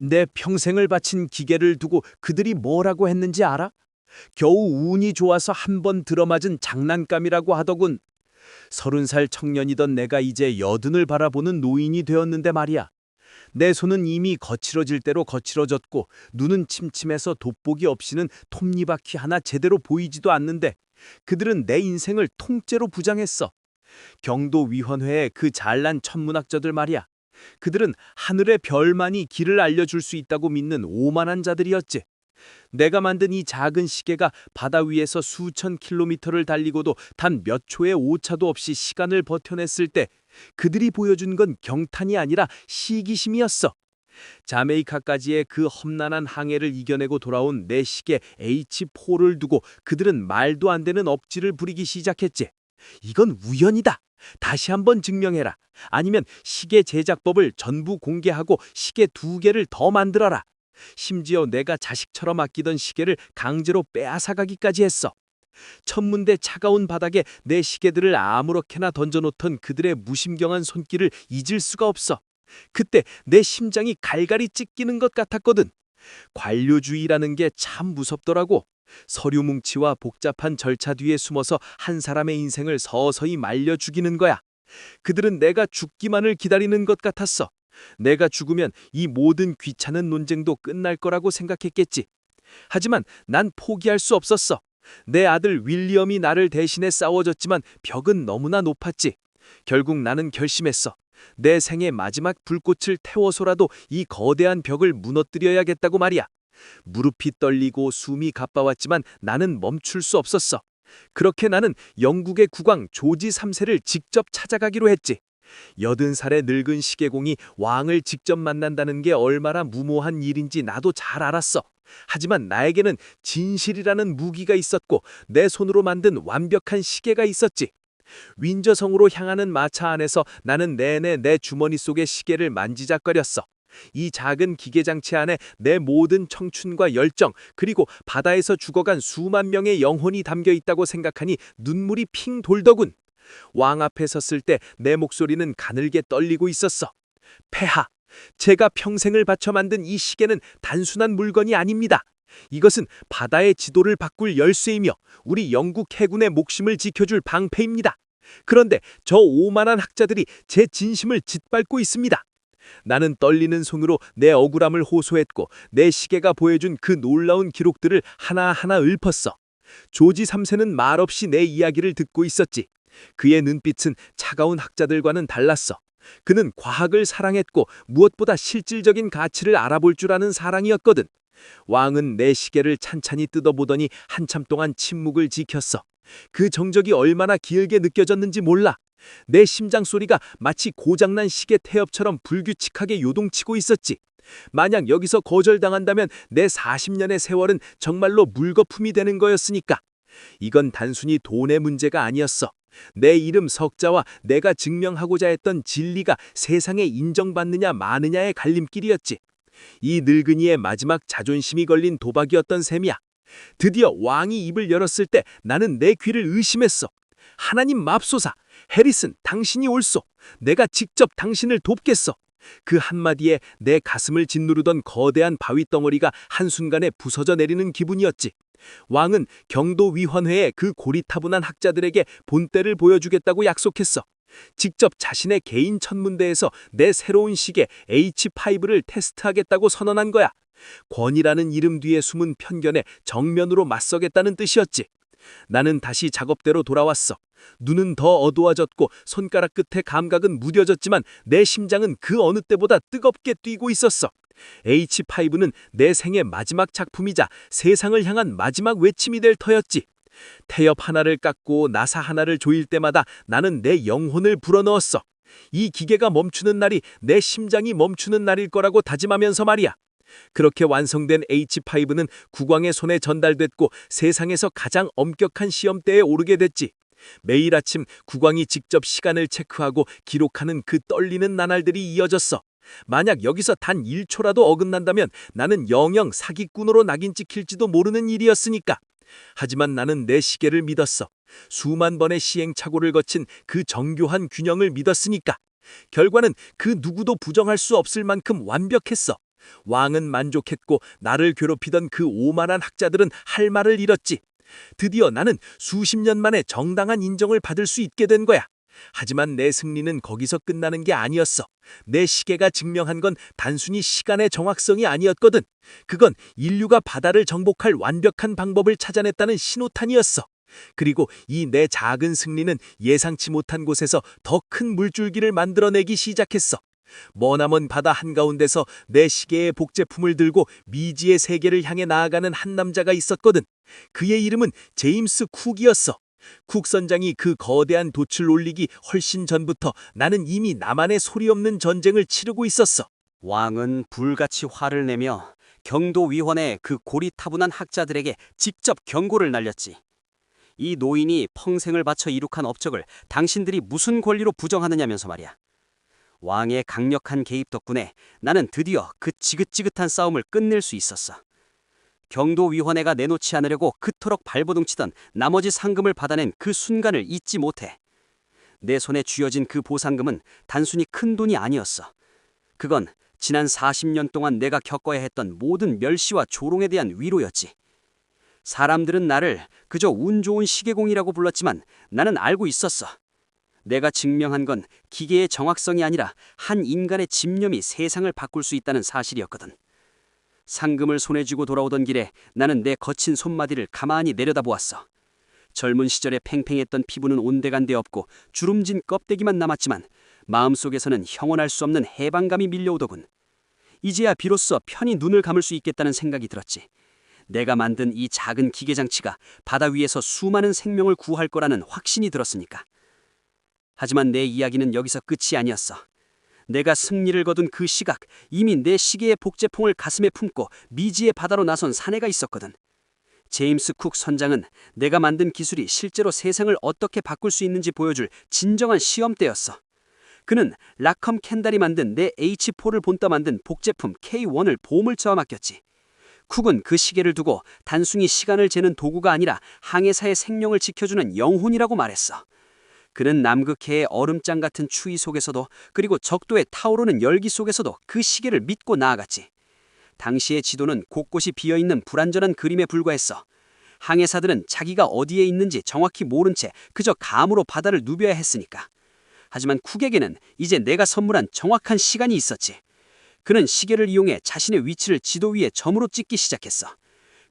내 평생을 바친 기계를 두고 그들이 뭐라고 했는지 알아? 겨우 운이 좋아서 한 번 들어맞은 장난감이라고 하더군. 30살 청년이던 내가 이제 여든을 바라보는 노인이 되었는데 말이야. 내 손은 이미 거칠어질 대로 거칠어졌고 눈은 침침해서 돋보기 없이는 톱니바퀴 하나 제대로 보이지도 않는데 그들은 내 인생을 통째로 부장했어. 경도위원회의 그 잘난 천문학자들 말이야. 그들은 하늘의 별만이 길을 알려줄 수 있다고 믿는 오만한 자들이었지. 내가 만든 이 작은 시계가 바다 위에서 수천 킬로미터를 달리고도 단 몇 초의 오차도 없이 시간을 버텨냈을 때 그들이 보여준 건 경탄이 아니라 시기심이었어. 자메이카까지의 그 험난한 항해를 이겨내고 돌아온 내 시계 H4를 두고 그들은 말도 안 되는 억지를 부리기 시작했지. 이건 우연이다. 다시 한번 증명해라. 아니면 시계 제작법을 전부 공개하고 시계 2개를 더 만들어라. 심지어 내가 자식처럼 아끼던 시계를 강제로 빼앗아가기까지 했어. 천문대 차가운 바닥에 내 시계들을 아무렇게나 던져놓던 그들의 무심경한 손길을 잊을 수가 없어. 그때 내 심장이 갈갈이 찢기는 것 같았거든. 관료주의라는 게 참 무섭더라고. 서류 뭉치와 복잡한 절차 뒤에 숨어서 한 사람의 인생을 서서히 말려 죽이는 거야. 그들은 내가 죽기만을 기다리는 것 같았어. 내가 죽으면 이 모든 귀찮은 논쟁도 끝날 거라고 생각했겠지. 하지만 난 포기할 수 없었어. 내 아들 윌리엄이 나를 대신해 싸워줬지만 벽은 너무나 높았지. 결국 나는 결심했어. 내 생의 마지막 불꽃을 태워서라도 이 거대한 벽을 무너뜨려야겠다고 말이야. 무릎이 떨리고 숨이 가빠왔지만 나는 멈출 수 없었어. 그렇게 나는 영국의 국왕 조지 3세를 직접 찾아가기로 했지. 80살의 늙은 시계공이 왕을 직접 만난다는 게 얼마나 무모한 일인지 나도 잘 알았어. 하지만 나에게는 진실이라는 무기가 있었고 내 손으로 만든 완벽한 시계가 있었지. 윈저성으로 향하는 마차 안에서 나는 내내 내 주머니 속의 시계를 만지작거렸어. 이 작은 기계장치 안에 내 모든 청춘과 열정, 그리고 바다에서 죽어간 수만 명의 영혼이 담겨 있다고 생각하니 눈물이 핑 돌더군. 왕 앞에 섰을 때 내 목소리는 가늘게 떨리고 있었어. 폐하, 제가 평생을 바쳐 만든 이 시계는 단순한 물건이 아닙니다. 이것은 바다의 지도를 바꿀 열쇠이며 우리 영국 해군의 목숨을 지켜줄 방패입니다. 그런데 저 오만한 학자들이 제 진심을 짓밟고 있습니다. 나는 떨리는 손으로 내 억울함을 호소했고 내 시계가 보여준 그 놀라운 기록들을 하나하나 읊었어. 조지 3세는 말없이 내 이야기를 듣고 있었지. 그의 눈빛은 차가운 학자들과는 달랐어. 그는 과학을 사랑했고 무엇보다 실질적인 가치를 알아볼 줄 아는 사랑이었거든. 왕은 내 시계를 찬찬히 뜯어보더니 한참 동안 침묵을 지켰어. 그 정적이 얼마나 길게 느껴졌는지 몰라. 내 심장 소리가 마치 고장난 시계 태엽처럼 불규칙하게 요동치고 있었지. 만약 여기서 거절당한다면 내 40년의 세월은 정말로 물거품이 되는 거였으니까. 이건 단순히 돈의 문제가 아니었어. 내 이름 석자와 내가 증명하고자 했던 진리가 세상에 인정받느냐 마느냐의 갈림길이었지. 이 늙은이의 마지막 자존심이 걸린 도박이었던 셈이야. 드디어 왕이 입을 열었을 때 나는 내 귀를 의심했어. 하나님 맙소사, 해리슨, 당신이 옳소. 내가 직접 당신을 돕겠어. 그 한마디에 내 가슴을 짓누르던 거대한 바위 덩어리가 한순간에 부서져 내리는 기분이었지. 왕은 경도위원회의 그 고리타분한 학자들에게 본때를 보여주겠다고 약속했어. 직접 자신의 개인 천문대에서 내 새로운 시계 H5를 테스트하겠다고 선언한 거야. 권위라는 이름 뒤에 숨은 편견에 정면으로 맞서겠다는 뜻이었지. 나는 다시 작업대로 돌아왔어. 눈은 더 어두워졌고 손가락 끝에 감각은 무뎌졌지만 내 심장은 그 어느 때보다 뜨겁게 뛰고 있었어. H5는 내 생의 마지막 작품이자 세상을 향한 마지막 외침이 될 터였지. 태엽 하나를 깎고 나사 하나를 조일 때마다 나는 내 영혼을 불어넣었어. 이 기계가 멈추는 날이 내 심장이 멈추는 날일 거라고 다짐하면서 말이야. 그렇게 완성된 H5는 국왕의 손에 전달됐고 세상에서 가장 엄격한 시험대에 오르게 됐지. 매일 아침 국왕이 직접 시간을 체크하고 기록하는 그 떨리는 나날들이 이어졌어. 만약 여기서 단 1초라도 어긋난다면 나는 영영 사기꾼으로 낙인 찍힐지도 모르는 일이었으니까. 하지만 나는 내 시계를 믿었어. 수만 번의 시행착오를 거친 그 정교한 균형을 믿었으니까. 결과는 그 누구도 부정할 수 없을 만큼 완벽했어. 왕은 만족했고 나를 괴롭히던 그 오만한 학자들은 할 말을 잃었지. 드디어 나는 수십 년 만에 정당한 인정을 받을 수 있게 된 거야. 하지만 내 승리는 거기서 끝나는 게 아니었어. 내 시계가 증명한 건 단순히 시간의 정확성이 아니었거든. 그건 인류가 바다를 정복할 완벽한 방법을 찾아냈다는 신호탄이었어. 그리고 이 내 작은 승리는 예상치 못한 곳에서 더 큰 물줄기를 만들어내기 시작했어. 머나먼 바다 한가운데서 내 시계의 복제품을 들고 미지의 세계를 향해 나아가는 한 남자가 있었거든. 그의 이름은 제임스 쿡이었어. 쿡 선장이 그 거대한 돛을 올리기 훨씬 전부터 나는 이미 나만의 소리 없는 전쟁을 치르고 있었어. 왕은 불같이 화를 내며 경도위원회 그 고리타분한 학자들에게 직접 경고를 날렸지. 이 노인이 평생을 바쳐 이룩한 업적을 당신들이 무슨 권리로 부정하느냐면서 말이야. 왕의 강력한 개입 덕분에 나는 드디어 그 지긋지긋한 싸움을 끝낼 수 있었어. 경도위원회가 내놓지 않으려고 그토록 발버둥치던 나머지 상금을 받아낸 그 순간을 잊지 못해. 내 손에 쥐어진 그 보상금은 단순히 큰 돈이 아니었어. 그건 지난 40년 동안 내가 겪어야 했던 모든 멸시와 조롱에 대한 위로였지. 사람들은 나를 그저 운 좋은 시계공이라고 불렀지만 나는 알고 있었어. 내가 증명한 건 기계의 정확성이 아니라 한 인간의 집념이 세상을 바꿀 수 있다는 사실이었거든. 상금을 손에 쥐고 돌아오던 길에 나는 내 거친 손마디를 가만히 내려다보았어. 젊은 시절에 팽팽했던 피부는 온데간데 없고 주름진 껍데기만 남았지만 마음속에서는 형언할 수 없는 해방감이 밀려오더군. 이제야 비로소 편히 눈을 감을 수 있겠다는 생각이 들었지. 내가 만든 이 작은 기계장치가 바다 위에서 수많은 생명을 구할 거라는 확신이 들었으니까. 하지만 내 이야기는 여기서 끝이 아니었어. 내가 승리를 거둔 그 시각, 이미 내 시계의 복제품을 가슴에 품고 미지의 바다로 나선 사내가 있었거든. 제임스 쿡 선장은 내가 만든 기술이 실제로 세상을 어떻게 바꿀 수 있는지 보여줄 진정한 시험대였어. 그는 라컴 캔달이 만든 내 H4를 본따 만든 복제품 K1을 보물처럼 맡겼지. 쿡은 그 시계를 두고 단순히 시간을 재는 도구가 아니라 항해사의 생명을 지켜주는 영혼이라고 말했어. 그는 남극해의 얼음장 같은 추위 속에서도 그리고 적도에 타오르는 열기 속에서도 그 시계를 믿고 나아갔지. 당시의 지도는 곳곳이 비어있는 불완전한 그림에 불과했어. 항해사들은 자기가 어디에 있는지 정확히 모른 채 그저 감으로 바다를 누벼야 했으니까. 하지만 쿡에게는 이제 내가 선물한 정확한 시간이 있었지. 그는 시계를 이용해 자신의 위치를 지도 위에 점으로 찍기 시작했어.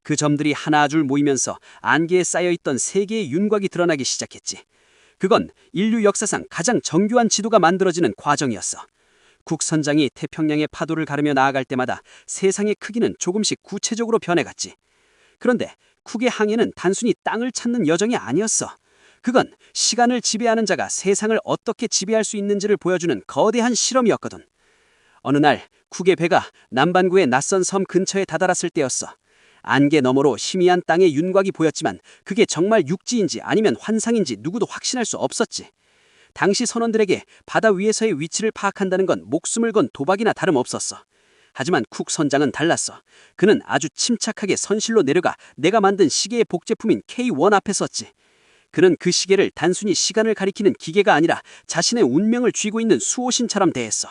그 점들이 하나 줄 모이면서 안개에 쌓여있던 세 개의 윤곽이 드러나기 시작했지. 그건 인류 역사상 가장 정교한 지도가 만들어지는 과정이었어. 쿡 선장이 태평양의 파도를 가르며 나아갈 때마다 세상의 크기는 조금씩 구체적으로 변해갔지. 그런데 쿡의 항해는 단순히 땅을 찾는 여정이 아니었어. 그건 시간을 지배하는 자가 세상을 어떻게 지배할 수 있는지를 보여주는 거대한 실험이었거든. 어느 날 쿡의 배가 남반구의 낯선 섬 근처에 다다랐을 때였어. 안개 너머로 희미한 땅의 윤곽이 보였지만 그게 정말 육지인지 아니면 환상인지 누구도 확신할 수 없었지. 당시 선원들에게 바다 위에서의 위치를 파악한다는 건 목숨을 건 도박이나 다름없었어. 하지만 쿡 선장은 달랐어. 그는 아주 침착하게 선실로 내려가 내가 만든 시계의 복제품인 K1 앞에 섰지. 그는 그 시계를 단순히 시간을 가리키는 기계가 아니라 자신의 운명을 쥐고 있는 수호신처럼 대했어.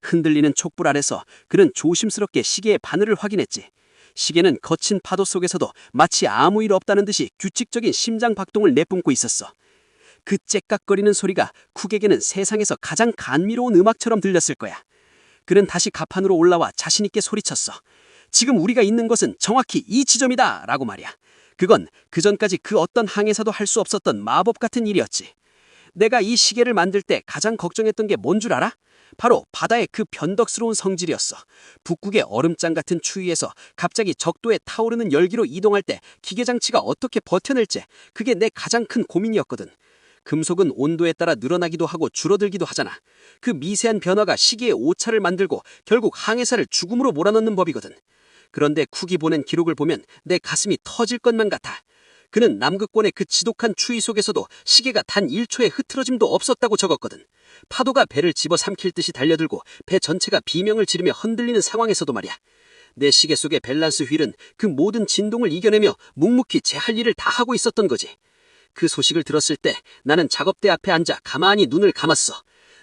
흔들리는 촛불 아래서 그는 조심스럽게 시계의 바늘을 확인했지. 시계는 거친 파도 속에서도 마치 아무 일 없다는 듯이 규칙적인 심장 박동을 내뿜고 있었어. 그 째깍거리는 소리가 쿡에게는 세상에서 가장 감미로운 음악처럼 들렸을 거야. 그는 다시 가판으로 올라와 자신 있게 소리쳤어. 지금 우리가 있는 곳은 정확히 이 지점이다 라고 말이야. 그건 그전까지 그 어떤 항해사도 할 수 없었던 마법 같은 일이었지. 내가 이 시계를 만들 때 가장 걱정했던 게 뭔 줄 알아? 바로 바다의 그 변덕스러운 성질이었어. 북극의 얼음장 같은 추위에서 갑자기 적도에 타오르는 열기로 이동할 때 기계장치가 어떻게 버텨낼지, 그게 내 가장 큰 고민이었거든. 금속은 온도에 따라 늘어나기도 하고 줄어들기도 하잖아. 그 미세한 변화가 시계의 오차를 만들고 결국 항해사를 죽음으로 몰아넣는 법이거든. 그런데 쿡이 보낸 기록을 보면 내 가슴이 터질 것만 같아. 그는 남극권의 그 지독한 추위 속에서도 시계가 단 1초의 흐트러짐도 없었다고 적었거든. 파도가 배를 집어삼킬 듯이 달려들고 배 전체가 비명을 지르며 흔들리는 상황에서도 말이야. 내 시계 속의 밸런스 휠은 그 모든 진동을 이겨내며 묵묵히 제 할 일을 다 하고 있었던 거지. 그 소식을 들었을 때 나는 작업대 앞에 앉아 가만히 눈을 감았어.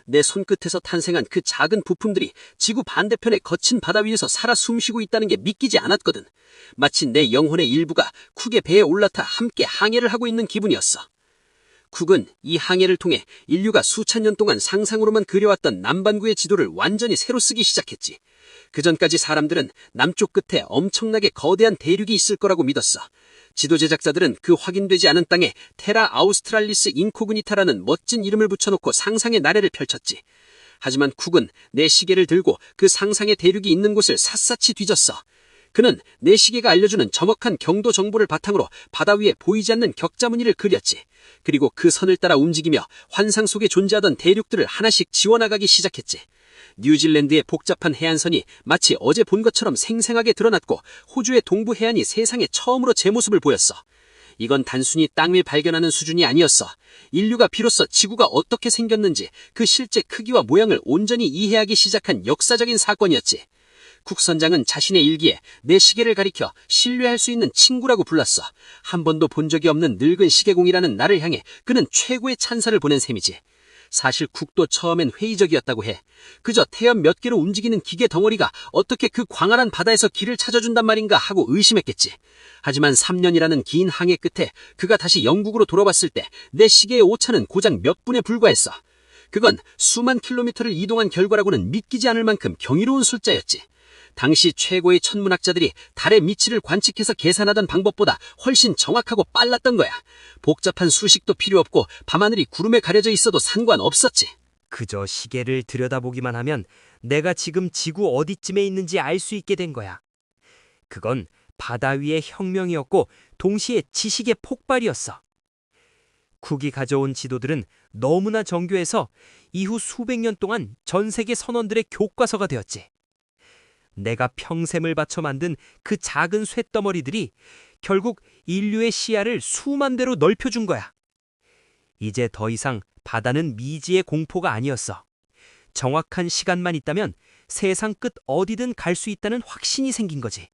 내 손끝에서 탄생한 그 작은 부품들이 지구 반대편의 거친 바다 위에서 살아 숨쉬고 있다는 게 믿기지 않았거든. 마치 내 영혼의 일부가 쿡의 배에 올라타 함께 항해를 하고 있는 기분이었어. 쿡은 이 항해를 통해 인류가 수천 년 동안 상상으로만 그려왔던 남반구의 지도를 완전히 새로 쓰기 시작했지. 그전까지 사람들은 남쪽 끝에 엄청나게 거대한 대륙이 있을 거라고 믿었어. 지도 제작자들은 그 확인되지 않은 땅에 테라 아우스트랄리스 인코그니타라는 멋진 이름을 붙여놓고 상상의 나래를 펼쳤지. 하지만 쿡은 내 시계를 들고 그 상상의 대륙이 있는 곳을 샅샅이 뒤졌어. 그는 내 시계가 알려주는 정확한 경도 정보를 바탕으로 바다 위에 보이지 않는 격자무늬를 그렸지. 그리고 그 선을 따라 움직이며 환상 속에 존재하던 대륙들을 하나씩 지워나가기 시작했지. 뉴질랜드의 복잡한 해안선이 마치 어제 본 것처럼 생생하게 드러났고 호주의 동부 해안이 세상에 처음으로 제 모습을 보였어. 이건 단순히 땅을 발견하는 수준이 아니었어. 인류가 비로소 지구가 어떻게 생겼는지 그 실제 크기와 모양을 온전히 이해하기 시작한 역사적인 사건이었지. 쿡 선장은 자신의 일기에 내 시계를 가리켜 신뢰할 수 있는 친구라고 불렀어. 한 번도 본 적이 없는 늙은 시계공이라는 나를 향해 그는 최고의 찬사를 보낸 셈이지. 사실 쿡도 처음엔 회의적이었다고 해. 그저 태엽 몇 개로 움직이는 기계 덩어리가 어떻게 그 광활한 바다에서 길을 찾아준단 말인가 하고 의심했겠지. 하지만 3년이라는 긴 항해 끝에 그가 다시 영국으로 돌아왔을 때 내 시계의 오차는 고작 몇 분에 불과했어. 그건 수만 킬로미터를 이동한 결과라고는 믿기지 않을 만큼 경이로운 숫자였지. 당시 최고의 천문학자들이 달의 미치를 관측해서 계산하던 방법보다 훨씬 정확하고 빨랐던 거야. 복잡한 수식도 필요 없고 밤하늘이 구름에 가려져 있어도 상관없었지. 그저 시계를 들여다보기만 하면 내가 지금 지구 어디쯤에 있는지 알 수 있게 된 거야. 그건 바다 위의 혁명이었고 동시에 지식의 폭발이었어. 쿡이 가져온 지도들은 너무나 정교해서 이후 수백 년 동안 전 세계 선원들의 교과서가 되었지. 내가 평생을 바쳐 만든 그 작은 쇳덩어리들이 결국 인류의 시야를 수만 대로 넓혀준 거야. 이제 더 이상 바다는 미지의 공포가 아니었어. 정확한 시간만 있다면 세상 끝 어디든 갈 수 있다는 확신이 생긴 거지.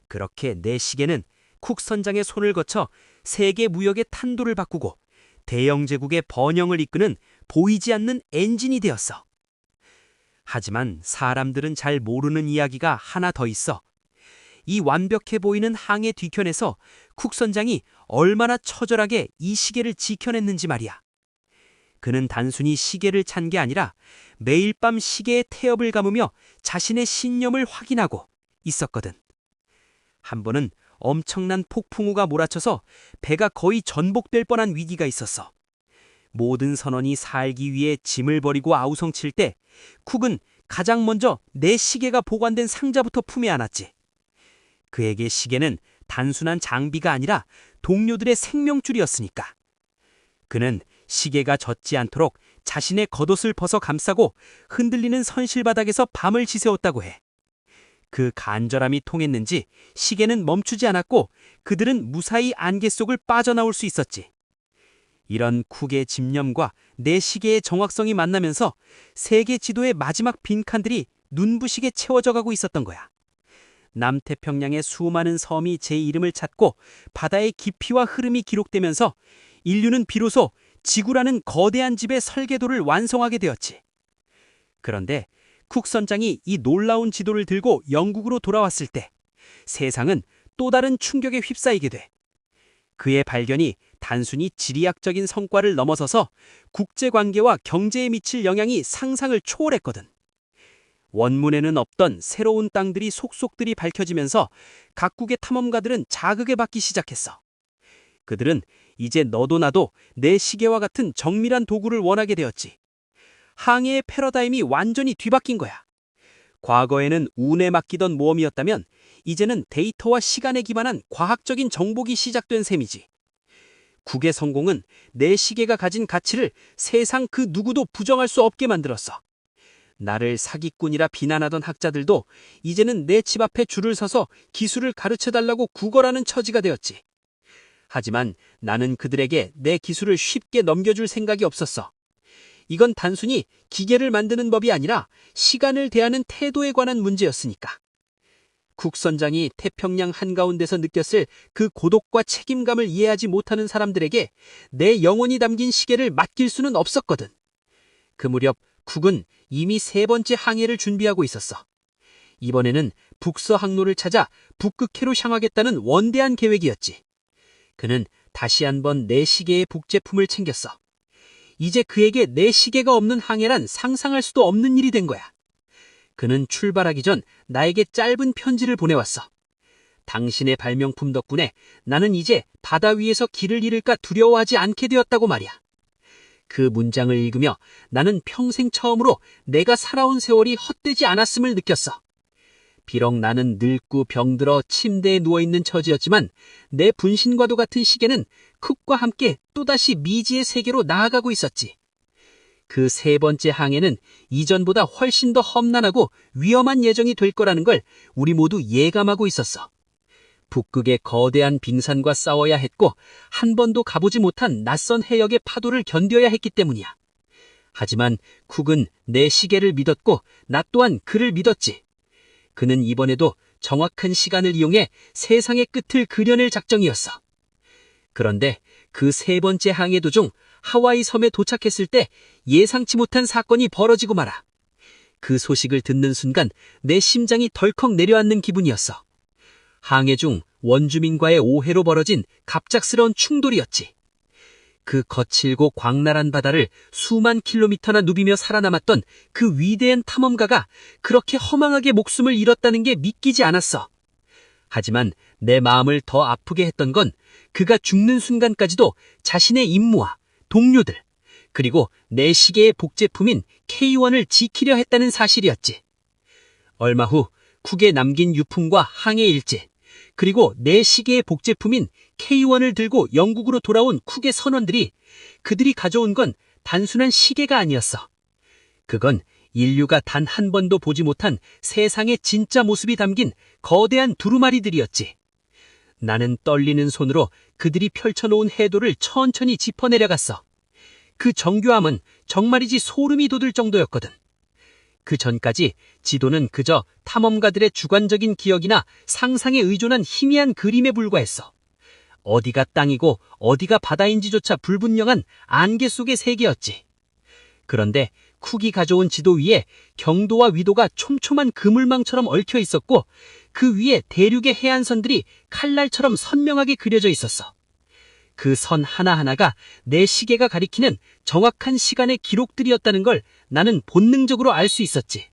그렇게 내 시계는 쿡 선장의 손을 거쳐 세계 무역의 탄도를 바꾸고 대영 제국의 번영을 이끄는 보이지 않는 엔진이 되었어. 하지만 사람들은 잘 모르는 이야기가 하나 더 있어. 이 완벽해 보이는 항해 뒤편에서 쿡 선장이 얼마나 처절하게 이 시계를 지켜냈는지 말이야. 그는 단순히 시계를 찬 게 아니라 매일 밤 시계에 태엽을 감으며 자신의 신념을 확인하고 있었거든. 한 번은 엄청난 폭풍우가 몰아쳐서 배가 거의 전복될 뻔한 위기가 있었어. 모든 선원이 살기 위해 짐을 버리고 아우성칠 때 쿡은 가장 먼저 내 시계가 보관된 상자부터 품에 안았지. 그에게 시계는 단순한 장비가 아니라 동료들의 생명줄이었으니까. 그는 시계가 젖지 않도록 자신의 겉옷을 벗어 감싸고 흔들리는 선실바닥에서 밤을 지새웠다고 해. 그 간절함이 통했는지 시계는 멈추지 않았고 그들은 무사히 안개 속을 빠져나올 수 있었지. 이런 쿡의 집념과 내 시계의 정확성이 만나면서 세계 지도의 마지막 빈칸들이 눈부시게 채워져 가고 있었던 거야. 남태평양의 수많은 섬이 제 이름을 찾고 바다의 깊이와 흐름이 기록되면서 인류는 비로소 지구라는 거대한 집의 설계도를 완성하게 되었지. 그런데 쿡 선장이 이 놀라운 지도를 들고 영국으로 돌아왔을 때 세상은 또 다른 충격에 휩싸이게 돼. 그의 발견이 단순히 지리학적인 성과를 넘어서서 국제관계와 경제에 미칠 영향이 상상을 초월했거든. 원문에는 없던 새로운 땅들이 속속들이 밝혀지면서 각국의 탐험가들은 자극에 받기 시작했어. 그들은 이제 너도 나도 내 시계와 같은 정밀한 도구를 원하게 되었지. 항해의 패러다임이 완전히 뒤바뀐 거야. 과거에는 운에 맡기던 모험이었다면 이제는 데이터와 시간에 기반한 과학적인 정복이 시작된 셈이지. 국의 성공은 내 시계가 가진 가치를 세상 그 누구도 부정할 수 없게 만들었어. 나를 사기꾼이라 비난하던 학자들도 이제는 내 집 앞에 줄을 서서 기술을 가르쳐달라고 구걸하는 처지가 되었지. 하지만 나는 그들에게 내 기술을 쉽게 넘겨줄 생각이 없었어. 이건 단순히 기계를 만드는 법이 아니라 시간을 대하는 태도에 관한 문제였으니까. 쿡 선장이 태평양 한가운데서 느꼈을 그 고독과 책임감을 이해하지 못하는 사람들에게 내 영혼이 담긴 시계를 맡길 수는 없었거든. 그 무렵 쿡은 이미 세 번째 항해를 준비하고 있었어. 이번에는 북서 항로를 찾아 북극해로 향하겠다는 원대한 계획이었지. 그는 다시 한번 내 시계의 복제품을 챙겼어. 이제 그에게 내 시계가 없는 항해란 상상할 수도 없는 일이 된 거야. 그는 출발하기 전 나에게 짧은 편지를 보내왔어. 당신의 발명품 덕분에 나는 이제 바다 위에서 길을 잃을까 두려워하지 않게 되었다고 말이야. 그 문장을 읽으며 나는 평생 처음으로 내가 살아온 세월이 헛되지 않았음을 느꼈어. 비록 나는 늙고 병들어 침대에 누워있는 처지였지만 내 분신과도 같은 시계는 쿡과 함께 또다시 미지의 세계로 나아가고 있었지. 그 세 번째 항해는 이전보다 훨씬 더 험난하고 위험한 예정이 될 거라는 걸 우리 모두 예감하고 있었어. 북극의 거대한 빙산과 싸워야 했고 한 번도 가보지 못한 낯선 해역의 파도를 견뎌야 했기 때문이야. 하지만 쿡은 내 시계를 믿었고 나 또한 그를 믿었지. 그는 이번에도 정확한 시간을 이용해 세상의 끝을 그려낼 작정이었어. 그런데 그 세 번째 항해 도중 하와이 섬에 도착했을 때 예상치 못한 사건이 벌어지고 말아. 그 소식을 듣는 순간 내 심장이 덜컥 내려앉는 기분이었어. 항해 중 원주민과의 오해로 벌어진 갑작스러운 충돌이었지. 그 거칠고 광활한 바다를 수만 킬로미터나 누비며 살아남았던 그 위대한 탐험가가 그렇게 허망하게 목숨을 잃었다는 게 믿기지 않았어. 하지만 내 마음을 더 아프게 했던 건 그가 죽는 순간까지도 자신의 임무와 동료들, 그리고 내 시계의 복제품인 K1을 지키려 했다는 사실이었지. 얼마 후 쿡에 남긴 유품과 항해 일지, 그리고 내 시계의 복제품인 K1을 들고 영국으로 돌아온 쿡의 선원들이 그들이 가져온 건 단순한 시계가 아니었어. 그건 인류가 단 한 번도 보지 못한 세상의 진짜 모습이 담긴 거대한 두루마리들이었지. 나는 떨리는 손으로 그들이 펼쳐놓은 해도를 천천히 짚어내려갔어. 그 정교함은 정말이지 소름이 돋을 정도였거든. 그 전까지 지도는 그저 탐험가들의 주관적인 기억이나 상상에 의존한 희미한 그림에 불과했어. 어디가 땅이고 어디가 바다인지조차 불분명한 안개 속의 세계였지. 그런데 쿡이 가져온 지도 위에 경도와 위도가 촘촘한 그물망처럼 얽혀 있었고 그 위에 대륙의 해안선들이 칼날처럼 선명하게 그려져 있었어. 그 선 하나하나가 내 시계가 가리키는 정확한 시간의 기록들이었다는 걸 나는 본능적으로 알 수 있었지.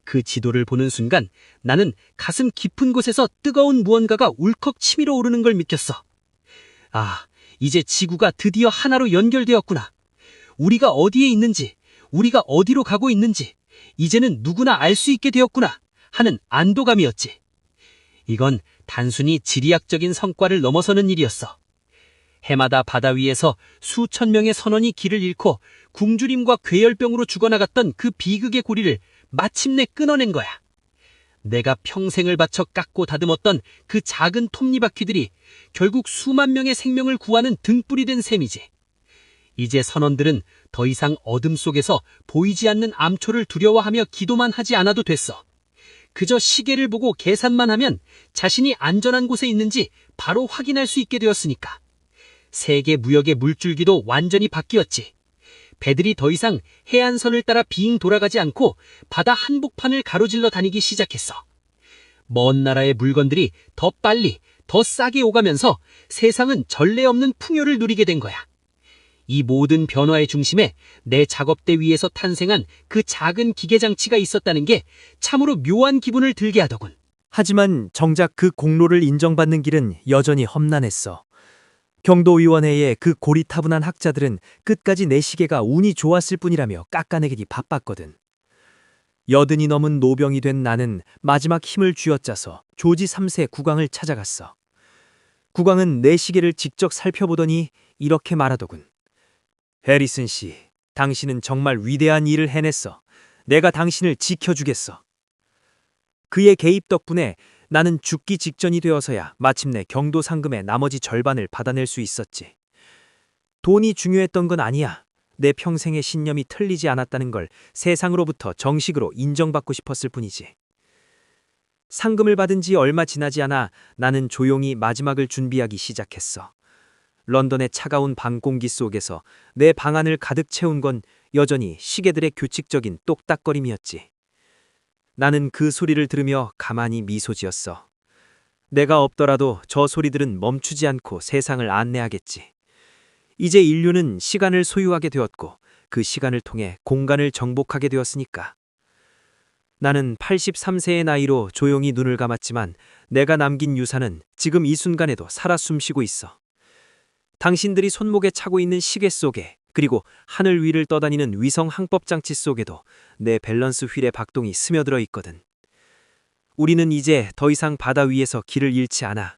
그 지도를 보는 순간 나는 가슴 깊은 곳에서 뜨거운 무언가가 울컥 치밀어 오르는 걸 느꼈어. 아, 이제 지구가 드디어 하나로 연결되었구나. 우리가 어디에 있는지, 우리가 어디로 가고 있는지 이제는 누구나 알 수 있게 되었구나 하는 안도감이었지. 이건 단순히 지리학적인 성과를 넘어서는 일이었어. 해마다 바다 위에서 수천 명의 선원이 길을 잃고 굶주림과 괴열병으로 죽어나갔던 그 비극의 고리를 마침내 끊어낸 거야. 내가 평생을 바쳐 깎고 다듬었던 그 작은 톱니바퀴들이 결국 수만 명의 생명을 구하는 등불이 된 셈이지. 이제 선원들은 더 이상 어둠 속에서 보이지 않는 암초를 두려워하며 기도만 하지 않아도 됐어. 그저 시계를 보고 계산만 하면 자신이 안전한 곳에 있는지 바로 확인할 수 있게 되었으니까. 세계 무역의 물줄기도 완전히 바뀌었지. 배들이 더 이상 해안선을 따라 빙 돌아가지 않고 바다 한복판을 가로질러 다니기 시작했어. 먼 나라의 물건들이 더 빨리, 더 싸게 오가면서 세상은 전례 없는 풍요를 누리게 된 거야. 이 모든 변화의 중심에 내 작업대 위에서 탄생한 그 작은 기계장치가 있었다는 게 참으로 묘한 기분을 들게 하더군. 하지만 정작 그 공로를 인정받는 길은 여전히 험난했어. 경도위원회의 그 고리타분한 학자들은 끝까지 내 시계가 운이 좋았을 뿐이라며 깎아내리기 바빴거든. 여든이 넘은 노병이 된 나는 마지막 힘을 쥐어짜서 조지 3세 국왕을 찾아갔어. 국왕은 내 시계를 직접 살펴보더니 이렇게 말하더군. 해리슨 씨, 당신은 정말 위대한 일을 해냈어. 내가 당신을 지켜주겠어. 그의 개입 덕분에 나는 죽기 직전이 되어서야 마침내 경도 상금의 나머지 절반을 받아낼 수 있었지. 돈이 중요했던 건 아니야. 내 평생의 신념이 틀리지 않았다는 걸 세상으로부터 정식으로 인정받고 싶었을 뿐이지. 상금을 받은 지 얼마 지나지 않아 나는 조용히 마지막을 준비하기 시작했어. 런던의 차가운 밤 공기 속에서 내 방안을 가득 채운 건 여전히 시계들의 규칙적인 똑딱거림이었지. 나는 그 소리를 들으며 가만히 미소 지었어. 내가 없더라도 저 소리들은 멈추지 않고 세상을 안내하겠지. 이제 인류는 시간을 소유하게 되었고 그 시간을 통해 공간을 정복하게 되었으니까. 나는 83세의 나이로 조용히 눈을 감았지만 내가 남긴 유산은 지금 이 순간에도 살아 숨쉬고 있어. 당신들이 손목에 차고 있는 시계 속에, 그리고 하늘 위를 떠다니는 위성 항법 장치 속에도 내 밸런스 휠의 박동이 스며들어 있거든. 우리는 이제 더 이상 바다 위에서 길을 잃지 않아.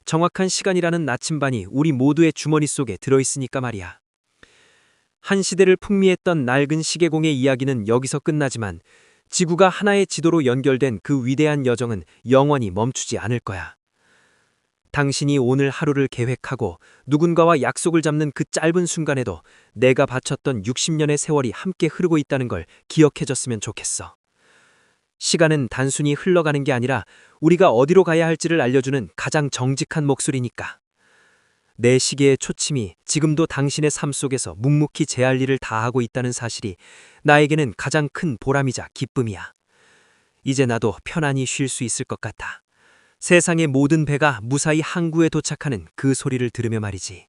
정확한 시간이라는 나침반이 우리 모두의 주머니 속에 들어있으니까 말이야. 한 시대를 풍미했던 낡은 시계공의 이야기는 여기서 끝나지만 지구가 하나의 지도로 연결된 그 위대한 여정은 영원히 멈추지 않을 거야. 당신이 오늘 하루를 계획하고 누군가와 약속을 잡는 그 짧은 순간에도 내가 바쳤던 60년의 세월이 함께 흐르고 있다는 걸 기억해줬으면 좋겠어. 시간은 단순히 흘러가는 게 아니라 우리가 어디로 가야 할지를 알려주는 가장 정직한 목소리니까. 내 시계의 초침이 지금도 당신의 삶 속에서 묵묵히 제 할 일을 다하고 있다는 사실이 나에게는 가장 큰 보람이자 기쁨이야. 이제 나도 편안히 쉴 수 있을 것 같아. 세상의 모든 배가 무사히 항구에 도착하는 그 소리를 들으며 말이지.